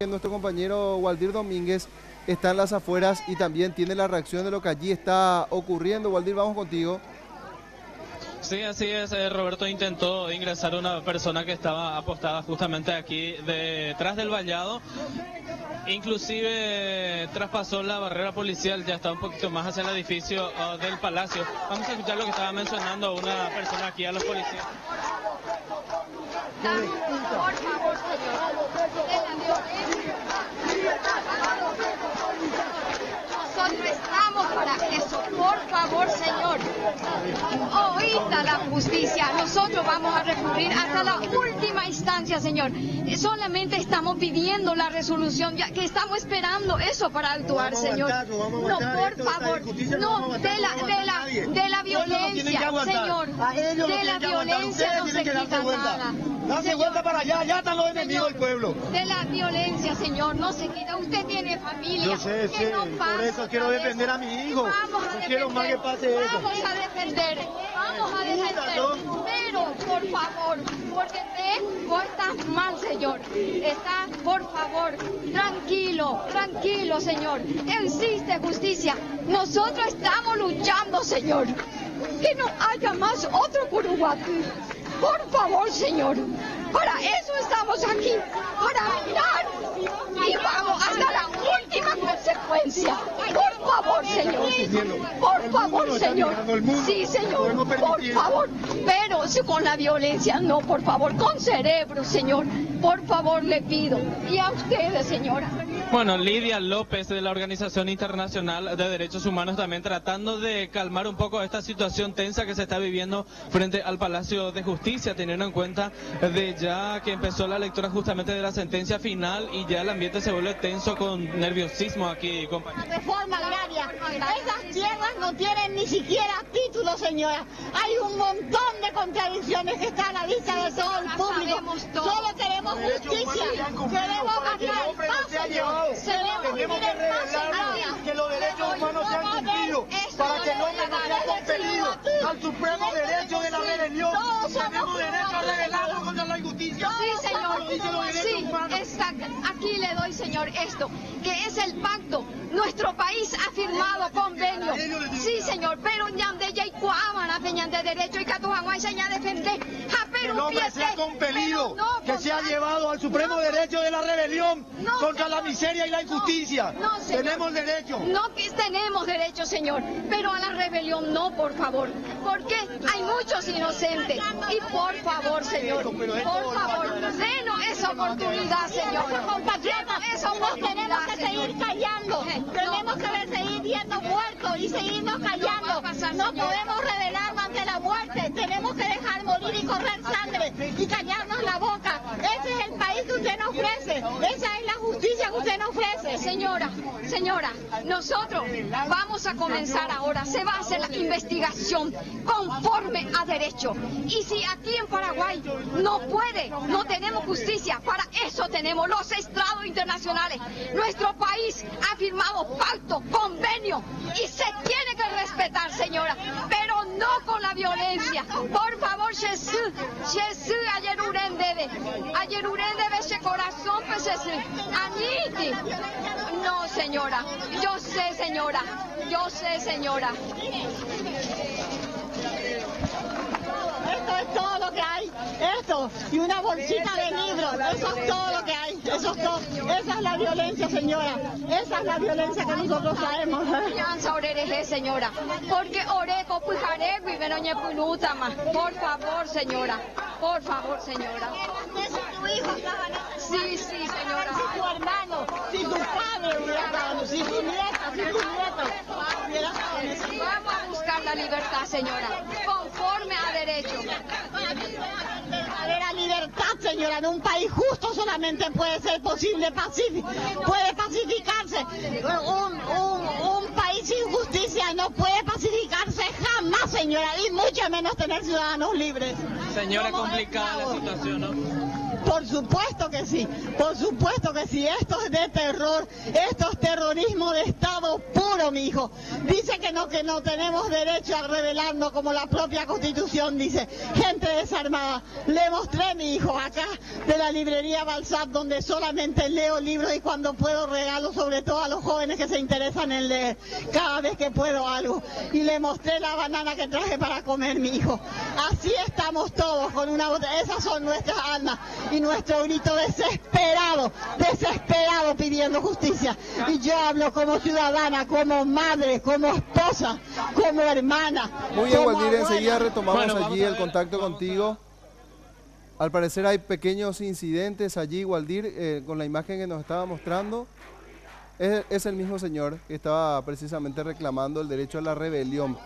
Nuestro compañero Waldir Domínguez está en las afueras y también tiene la reacción de lo que allí está ocurriendo. Waldir, vamos contigo. Sí, así es, Roberto. Intentó ingresar una persona que estaba apostada justamente aquí detrás del vallado. Inclusive traspasó la barrera policial, ya está un poquito más hacia el edificio del Palacio. Vamos a escuchar lo que estaba mencionando una persona aquí a los policías. Por favor, nosotros estamos para eso, por favor, señor. Oída la justicia, nosotros vamos a recurrir hasta la última instancia, señor. Solamente estamos pidiendo la resolución, ya que estamos esperando eso para actuar, señor. No, por favor, no, de la violencia, señor. De la violencia no se quita nada. Dase vuelta para allá, allá están los enemigos del pueblo. De la violencia, señor, no se quita. Usted tiene familia. Yo sé, no por eso quiero defender a mi hijo. No quiero más que pase eso. Vamos a defender. Pero, por favor, porque te portas mal, señor. Está, por favor, tranquilo, señor. Existe justicia. Nosotros estamos luchando, señor. Que no haya más otro Curuguatí. Por favor, señor, para eso estamos aquí, para mirar y vamos hasta la última consecuencia. Por favor, señor, por favor, señor. Sí, señor, por favor, pero con la violencia no, por favor, con cerebro, señor. Por favor, le pido. Y a ustedes, señora. Bueno, Lidia López de la Organización Internacional de Derechos Humanos también tratando de calmar un poco esta situación tensa que se está viviendo frente al Palacio de Justicia, teniendo en cuenta de ya que empezó la lectura justamente de la sentencia final y ya el ambiente se vuelve tenso con nerviosismo aquí, compañeros. Reforma agraria. Esas tierras no tienen ni siquiera título, señora. Hay un montón de contradicciones que están a la vista de todo el público. Solo queremos justicia. Queremos ganar paz. Tenemos que revelar que los derechos humanos sean cumplidos para que el hombre no sea compelido al supremo derecho de la rebelión. Tenemos derecho a rebelarnos contra la injusticia. Sí, señor. Sí, aquí le doy, señor, esto, que es el pacto. Nuestro país ha firmado convenio. Sí, señor, pero ñande ya y cuábana, peñan de derecho y catuangua y seña defender. Que el hombre sea compelido, que sea llevado al supremo derecho de la rebelión contra la miseria y la injusticia. Tenemos derecho. No que tenemos derecho, señor, pero a la rebelión no, por favor, porque hay muchos inocentes. Y por favor, señor, por favor, denos esa oportunidad, señor. Compatriotas, nos tenemos que seguir callando. Tenemos que seguir viendo muertos y seguirnos callando. No podemos rebelarnos ante la muerte. Tenemos que dejar morir y correr sangre y callarnos la boca. Ese es el país que usted nos ofrece. Esa es la justicia que usted nos ofrece. Señora, nosotros vamos a comenzar ahora. Se va a hacer la investigación conforme a derecho. Y si aquí en Paraguay no tenemos justicia, para eso tenemos los estrados internacionales. Nuestro país ha firmado pacto, convenio y se tiene que respetar, señora, pero no con la violencia. Por favor, Jesús, ayer urende ese corazón, pues Jesús, Aniti. No, señora, yo sé, señora. Esto es todo lo que hay. Esto y una bolsita de libros. Eso es todo lo que hay. Eso es todo. Esa es la violencia, señora. Esa es la violencia que nosotros traemos. Señora, porque oreco pujarego y venoñe punuta más. Por favor, señora. Si tu hijo estaba en esta Sí, señora. Si tu hermano, si tu padre hubiera estado, si tu nieta, si tu nieto hubiera estado en esa. Vamos a buscar la libertad, señora, conforme a derecho. La libertad, señora, en un país justo solamente puede ser posible puede pacificarse. Un país sin justicia no puede pacificarse jamás, señora, y mucho menos tener ciudadanos libres. Señora, complicada la situación, ¿no? Por supuesto que sí, por supuesto que sí. Esto es de terror, esto es terrorismo de Estado puro, mi hijo. Dice que no tenemos derecho a rebelarnos como la propia Constitución dice. Gente desarmada. Le mostré, mi hijo, acá de la librería Balzac, donde solamente leo libros y cuando puedo regalo, sobre todo a los jóvenes que se interesan en leer, cada vez que puedo algo. Y le mostré la banana que traje para comer, mi hijo. Así estamos todos, con una botella. Esas son nuestras almas y nuestro grito desesperado, desesperado pidiendo justicia. Y yo hablo como ciudadana, como madre, como esposa, como hermana. Muy bien, como Waldir, abuela. enseguida retomamos Bueno, allí el contacto contigo. Al parecer hay pequeños incidentes allí, Waldir, con la imagen que nos estaba mostrando. Es el mismo señor que estaba precisamente reclamando el derecho a la rebelión.